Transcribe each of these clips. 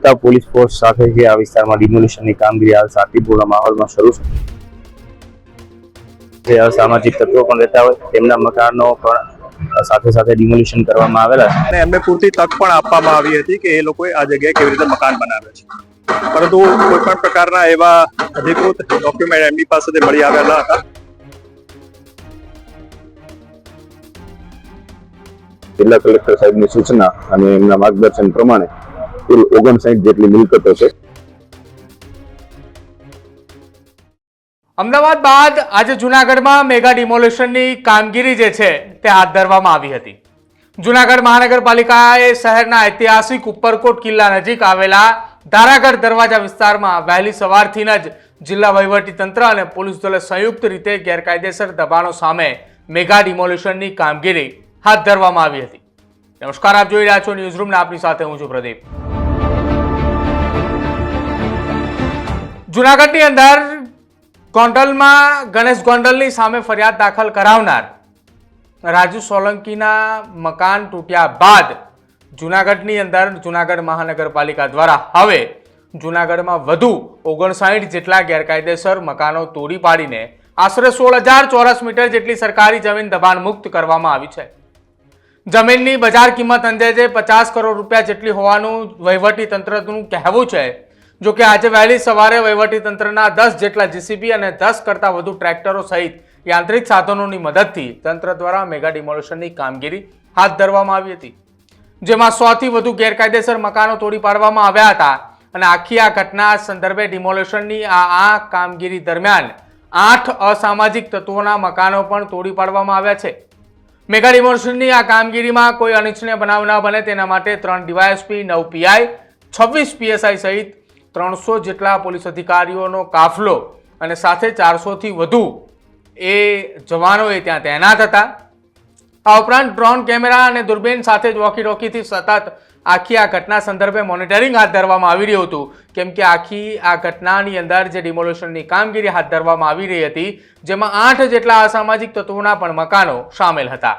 પૂરતા police force સાથે જે આ વિસ્તારમાં ડિમોલિશનની કામગીરી હાલ શાંતિપૂર્ણ માહોલમાં શરૂ છે. જે અસામાજિક તત્વો પણ રહેતા હોય તેમના મકાનો પણ સાથે સાથે ડિમોલિશન કરવામાં આવેલા છે અને એમને પૂરતી તક પણ આપવામાં આવી હતી કે એ લોકોએ આ જગ્યાએ કેવી રીતે મકાન બનાવે છે, પરંતુ કોઈ પણ પ્રકારના એવા અધિકૃત ડોક્યુમેન્ટ એમની પાસેથી મળી આવ્યા ન હતા. જિલ્લા કલેક્ટર સાહેબની સૂચના અને એમના માર્ગદર્શન પ્રમાણે કુલ 59 જેટલી મિલકતો છે. અમદાવાદ બાદ આજે જૂનાગઢમાં મેગા ડિમોલિશનની કામગીરી જે છે તે હાથ ધરવામાં આવી હતી. જૂનાગઢ મહાનગરપાલિકાએ શહેરના ઐતિહાસિક ઉપરકોટ કિલ્લા નજીક આવેલા ધારાગઢ દરવાજા વિસ્તારમાં વહેલી સવારથી જ જિલ્લા વહીવટીતંત્ર અને પોલીસ દળે સંયુક્ત રીતે ગેરકાયદેસર દબાણો સામે મેગા ડિમોલિશનની કામગીરી હાથ ધરવામાં આવી હતી. નમસ્કાર, આપ જોઈ રહ્યા છો ન્યૂઝરૂમ ને આપની સાથે હું છું પ્રદીપ. જૂનાગઢની અંદર ગોંડલમાં ગણેશ ગોંડલની સામે ફરિયાદ દાખલ કરાવનાર રાજુ સોલંકીના મકાન તૂટ્યા બાદ જૂનાગઢની અંદર જૂનાગઢ મહાનગરપાલિકા દ્વારા હવે જૂનાગઢમાં વધુ 59 જેટલા ગેરકાયદેસર મકાનો તોડી પાડીને આશરે 16,000 ચોરસ મીટર જેટલી સરકારી જમીન દબાણ મુક્ત કરવામાં આવી છે. જમીનની બજાર કિંમત અંદાજે 50 કરોડ રૂપિયા જેટલી હોવાનું વહીવટી તંત્રનું કહેવું છે. જો કે આજે વહેલી સવારે વહીવટી તંત્રના 10 જેટલા જીસીબી અને 10 કરતાં વધુ ટ્રેક્ટરો સહિત યાંત્રિક સાધનોની મદદથી તંત્ર દ્વારા મેગા ડિમોલિશનની કામગીરી હાથ ધરવામાં આવી હતી, જેમાં 100 થી વધુ ગેરકાયદેસર મકાનો તોડી પાડવામાં આવ્યા હતા. અને આખી આ ઘટના સંદર્ભે ડિમોલિશનની આ કામગીરી દરમિયાન 8 અસામાજિક તત્વોના મકાનો પણ તોડી પાડવામાં આવ્યા છે. મેગા ડિમોલિશનની આ કામગીરીમાં કોઈ અનિચ્છનીય બનાવ ન બને તેના માટે 3 ડીવાયએસપી, 9 પીઆઈ, 26 પીએસઆઈ સહિત 300 જેટલા પોલીસ અધિકારીઓનો કાફલો અને સાથે 400 થી વધુ એ જવાનો ત્યાં તૈનાત હતા. આ ઉપરાંત ડ્રોન કેમેરા અને દૂરબીન સાથે જ વોકી ટોકીથી સતત આખી આ ઘટના સંદર્ભે મોનિટરિંગ હાથ ધરવામાં આવી રહ્યું હતું, કેમ કે આખી આ ઘટનાની અંદર જે ડિમોલિશનની કામગીરી હાથ ધરવામાં આવી રહી હતી જેમાં 8 જેટલા અસામાજિક તત્વોના પણ મકાનો સામેલ હતા.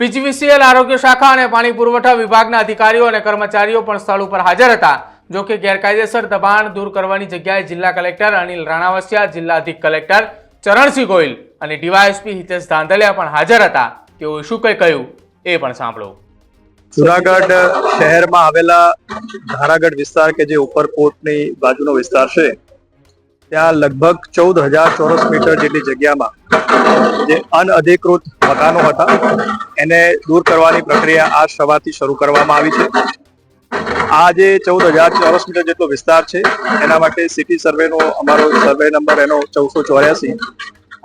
પીજીવીસીએલ, આરોગ્ય શાખા અને પાણી પુરવઠા વિભાગના અધિકારીઓ અને કર્મચારીઓ પણ સ્થળ ઉપર હાજર હતા. જો કે ગેરકાયદેસર દબાણ દૂર કરવાની જગ્યાએ જિલ્લા કલેક્ટર અનિલ રાણાવસિયા, જિલ્લા અધિક કલેક્ટર ચરણસિંહ ગોહિલ અને ડીવાયએસપી હિતેશ ધાંધલિયા પણ હાજર હતા. તેઓએ શું કંઈ કહ્યું એ પણ સાંભળો. જૂનાગઢ શહેરમાં આવેલા ધારાગઢ વિસ્તાર કે જે ઉપરકોટની બાજુનો વિસ્તાર છે, ત્યાં લગભગ 14,000 ચોરસ મીટર જેટલી જગ્યામાં જે અનઅધિકૃત મકાનો હતા એને દૂર કરવાની પ્રક્રિયા આજ સવારથી શરૂ કરવામાં આવી છે. આ જે 14,000 ચોરસ મીટર જેટલો વિસ્તાર છે એના માટે સિટી સર્વેનો અમારો સર્વે નંબર એનો 1484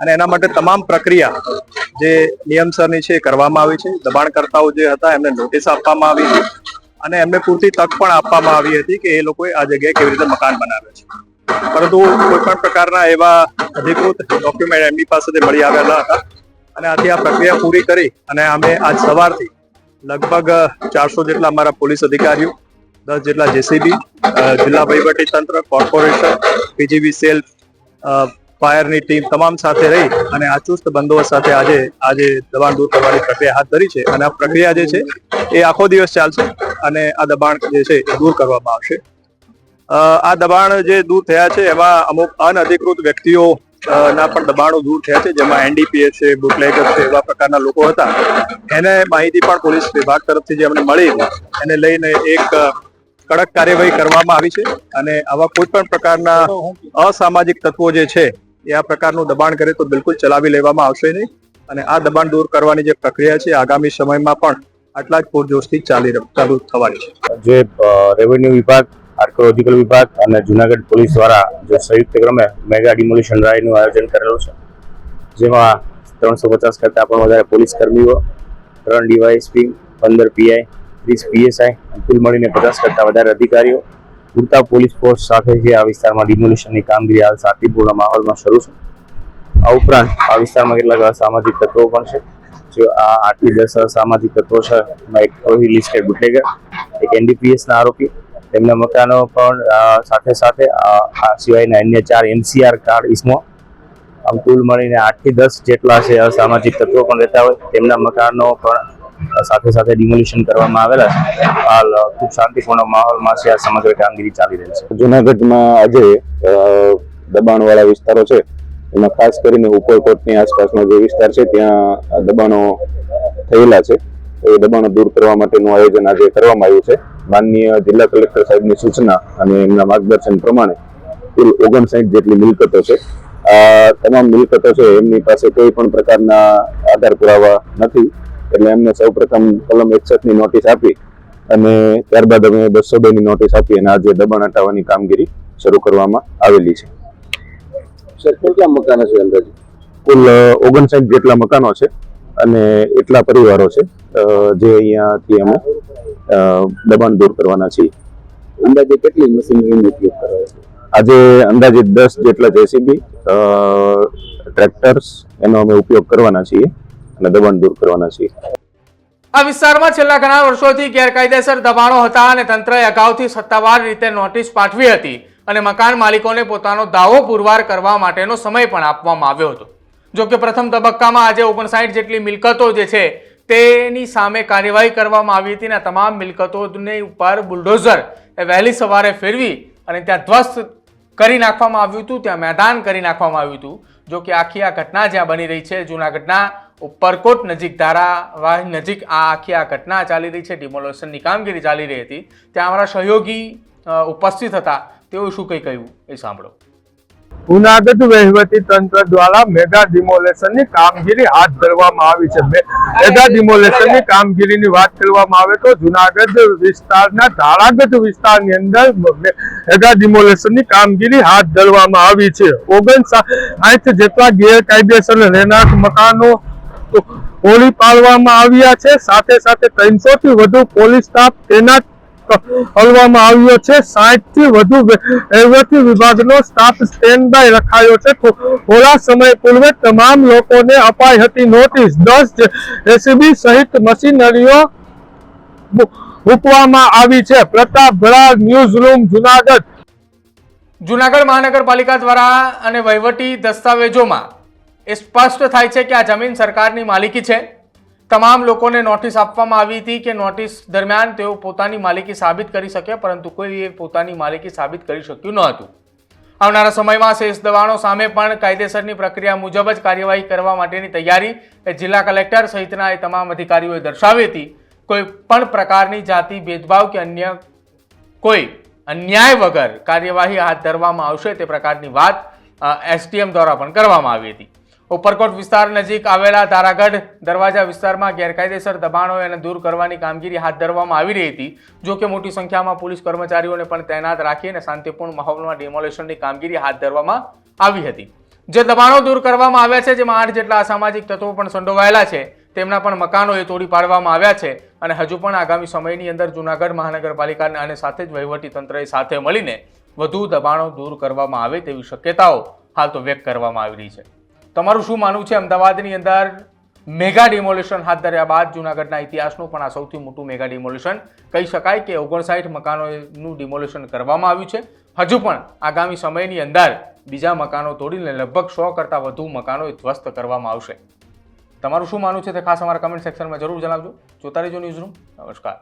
અને એના માટે તમામ પ્રક્રિયા જે નિયમસરની છે કરવામાં આવી છે. દબાણકર્તાઓ જે હતા એમને નોટિસ આપવામાં આવી હતી અને એમને પૂરતી તક પણ આપવામાં આવી હતી કે એ લોકોએ આ જગ્યાએ કેવી રીતે મકાન બનાવે છે, પરંતુ કોઈ પણ પ્રકારના એવા અધિકૃત ડોક્યુમેન્ટ એમની પાસેથી મળી આવ્યા ન હતા. અને આથી આ પ્રક્રિયા પૂરી કરી અને અમે આજ સવારથી લગભગ 400 જેટલા અમારા પોલીસ અધિકારીઓ, 10 જેટલા જેસીબી, જિલ્લા વહીવટી તંત્ર, કોર્પોરેશન, પીજીવીસીએલ, ફાયરની ટીમ તમામ સાથે રહી અને આ ચુસ્ત બંદોબસ્ત સાથે આજે દબાણ દૂર કરવાની પ્રક્રિયા હાથ ધરી છે. અને આ પ્રક્રિયા જે છે એ આખો દિવસ ચાલશે અને આ દબાણ જે છે એ દૂર કરવામાં આવશે. આ દબાણ જે દૂર થયા છે એમાં અમુક અનઅધિકૃત વ્યક્તિઓ ના પણ દબાણો દૂર થયા છે, જેમાં એનડીપીએસ છે, બુકલેગર છે, એવા પ્રકારના લોકો હતા. એને માહિતી પણ પોલીસ વિભાગ તરફથી જે અમને મળી એને લઈને એક કડક કાર્યવાહી કરવામાં આવી છે. અને આવા કોઈ પણ પ્રકારના અસામાજિક તત્વો જે છે એ આ પ્રકારનું દબાણ કરે તો બિલકુલ ચલાવી લેવામાં આવશે નહીં. અને આ દબાણ દૂર કરવાની જે પ્રક્રિયા છે આગામી સમયમાં પણ આટલા જ પૂરજોશથી ચાલુ થવાની છે. જે રેવન્યુ વિભાગ, આર્કોલોજીકલ વિભાગ અને જૂનાગઢ પોલીસ દ્વારા જે સંયુક્ત ક્રમે મેગા ડિમોલિશન ડ્રાઈવનું આયોજન કરેલું છે, જેમાં 350 કરતાં પણ વધારે પોલીસ કર્મીઓ, 3 ડીવાયએસપી, 15 પીઆઈ, 30 પીએસઆઈ, કુલ મળીને 50 કરતાં વધારે અધિકારીઓ પૂરતા પોલીસ ફોર્સ સાથે જે આ વિસ્તારમાં ડિમોલિશનની કામગીરી હાલ શાંતિપૂર્ણ માહોલમાં શરૂ છે. આ ઉપરાંત આ વિસ્તારમાં કેટલાક અસામાજિક તત્વો પણ છે. જો આ 8 થી 10 અસામાજિક તત્વો છે એમાં એક લિસ્ટેડ બુટલેગર, એક એનડીપીએસના આરોપી, તેમના મકાનો પણ સાથે સાથે આ સિવાયના અન્ય 4 એનસીઆર કાર્ડ ઇસમો, આમ કુલ મળીને 8 થી 10 જેટલા છે અસામાજિક તત્વો પણ રહેતા હોય તેમના મકાનો પણ સાથે સાથે ડિમોલિશન કરવામાં આવેલા છે. હાલ ખૂબ શાંતિપૂર્ણ માહોલમાં છે આ સમગ્ર કામગીરી ચાલી રહી છે. જુનાગઢમાં આજે દબાણવાળા વિસ્તારો છે એમાં ખાસ કરીને ઉપરકોટની આસપાસનો જે વિસ્તાર છે ત્યાં દબાણો થયેલા છે. એ દબાણો દૂર કરવા માટેનું આયોજન આજે કરવામાં આવ્યું છે. માનનીય જિલ્લા કલેક્ટર સાહેબની સૂચના અને એમના માર્ગદર્શન પ્રમાણે કુલ 59 જેટલી મિલકતો છે. આ તમામ મિલકતો છે એમની પાસે કોઈ પણ પ્રકારના આધાર પુરાવા નથી, એટલે એમને સૌપ્રથમ કલમ 61 ની નોટિસ આપી અને ત્યારબાદ અમે 202 ની નોટિસ આપી અને આજે દબાણ હટાવવાની કામગીરી શરૂ કરવામાં આવેલી છે. સર કેટલા મકાનો છે અંદાજે? કુલ 59 જેટલા મકાનો છે અને એટલા પરિવારો છે જે અહીંયાથી અમે દબાણ દૂર કરવાના છીએ. અંદાજે કેટલી મશીનરીનો ઉપયોગ કરાયો છે? આજે અંદાજિત 10 જેટલા જેસીબી ટ્રેક્ટર્સ એનો અમે ઉપયોગ કરવાના છીએ અને દબાણ દૂર કરવાના છીએ. આ વિસ્તારમાં છેલ્લા ઘણા વર્ષોથી ગેરકાયદેસર દબાણો હતા અને તંત્રએ અગાઉથી સત્તાવાર રીતે નોટિસ પાઠવી હતી અને મકાન માલિકોને પોતાનો દાવો પુરવાર કરવા માટેનો સમય પણ આપવામાં આવ્યો હતો. જો કે પ્રથમ તબક્કામાં આજે 59 જેટલી મિલકતો જે છે તેની સામે કાર્યવાહી કરવામાં આવી હતી અને તમામ મિલકતોની ઉપર બુલડોઝર વહેલી સવારે ફેરવી અને ત્યાં ધ્વસ્ત કરી નાખવામાં આવ્યું હતું, ત્યાં મેદાન કરી નાખવામાં આવ્યું હતું. જો કે આખી આ ઘટના જ્યાં બની રહી છે જૂનાગઢના ઉપરકોટ નજીક ધારાવાહ નજીક આ આખી આ ઘટના ચાલી રહી છે, ડિમોલેશનની કામગીરી ચાલી રહી હતી. ત્યાં અમારા સહયોગી ઉપસ્થિત હતા, તેઓ શું કંઈ કહ્યું એ સાંભળો. જૂનાગઢ વહીવટી તંત્ર દ્વારા મેગા ડિમોલેશનની કામગીરી હાથ ધરવામાં આવી છે. મેગા ડિમોલેશનની કામગીરીની વાત કરવામાં આવે તો જૂનાગઢ વિસ્તારના ધારાગઢ વિસ્તારની અંદર મેગા ડિમોલેશનની કામગીરી હાથ ધરવામાં આવી છે. 59 જેટલા ગેરકાયદેસર રહેણાંક મકાનો તોડી પાડવામાં આવ્યા છે. સાથે સાથે 300 થી વધુ પોલીસ સ્ટાફ તૈનાત કરવામાં આવ્યો છે. 60 થી વધુ વહીવટી વિભાગનો સ્ટાફ સ્ટેન્ડ બાય રખાયો છે. થોડા સમય પૂર્વે તમામ લોકોને અપાઈ હતી નોટિસ. 10 જેસીબી સહિત મશીનરીઓ મૂકવામાં આવી છે. Pratap Bharad, newsroom, Junagadh. જૂનાગઢ મહાનગરપાલિકા દ્વારા અને વહીવટી દસ્તાવેજોમાં એ સ્પષ્ટ થાય છે કે આ જમીન સરકારની માલિકી છે. તમામ લોકોને નોટિસ આપવામાં આવી હતી કે નોટિસ દરમિયાન તેઓ પોતાની માલિકી સાબિત કરી શકે, પરંતુ કોઈ પોતાની માલિકી સાબિત કરી શક્યું ન હતું. આવનારા સમયમાં શેષ દબાણો સામે પણ કાયદેસરની પ્રક્રિયા મુજબ જ કાર્યવાહી કરવા માટેની તૈયારી જિલ્લા કલેક્ટર સહિતના એ તમામ અધિકારીઓએ દર્શાવી હતી. કોઈ પણ પ્રકારની જાતિ ભેદભાવ કે અન્ય કોઈ અન્યાય વગર કાર્યવાહી હાથ ધરવામાં આવશે તે પ્રકારની વાત એસટીએમ દ્વારા પણ કરવામાં આવી હતી. ઉપરકોટ વિસ્તાર નજીક આવેલા ધારાગઢ દરવાજા વિસ્તારમાં ગેરકાયદેસર દબાણો અને દૂર કરવાની કામગીરી હાથ ધરવામાં આવી રહી હતી. જો કે મોટી સંખ્યામાં પોલીસ કર્મચારીઓને પણ તૈનાત રાખીને શાંતિપૂર્ણ માહોલમાં ડિમોલેશનની કામગીરી હાથ ધરવામાં આવી હતી. જે દબાણો દૂર કરવામાં આવ્યા છે, જેમાં 8 જેટલા અસામાજિક તત્વો પણ સંડોવાયેલા છે, તેમના પણ મકાનો એ તોડી પાડવામાં આવ્યા છે અને હજુ પણ આગામી સમયની અંદર જૂનાગઢ મહાનગરપાલિકાને અને સાથે જ વહીવટી તંત્રએ સાથે મળીને વધુ દબાણો દૂર કરવામાં આવે તેવી શક્યતાઓ હાલ તો વ્યક્ત કરવામાં આવી રહી છે. તમારું શું માનવું છે? અમદાવાદની અંદર મેગા ડિમોલિશન હાથ ધર્યા બાદ જૂનાગઢના ઇતિહાસનું પણ આ સૌથી મોટું મેગા ડિમોલિશન કહી શકાય કે 59 મકાનોનું ડિમોલિશન કરવામાં આવ્યું છે. હજુ પણ આગામી સમયની અંદર બીજા મકાનો તોડીને લગભગ 100 કરતાં વધુ મકાનો ધ્વસ્ત કરવામાં આવશે. તમારું શું માનવું છે તે ખાસ અમારા કમેન્ટ સેક્શનમાં જરૂર જણાવજો. જોતા રહેજો ન્યૂઝ રૂમ. નમસ્કાર.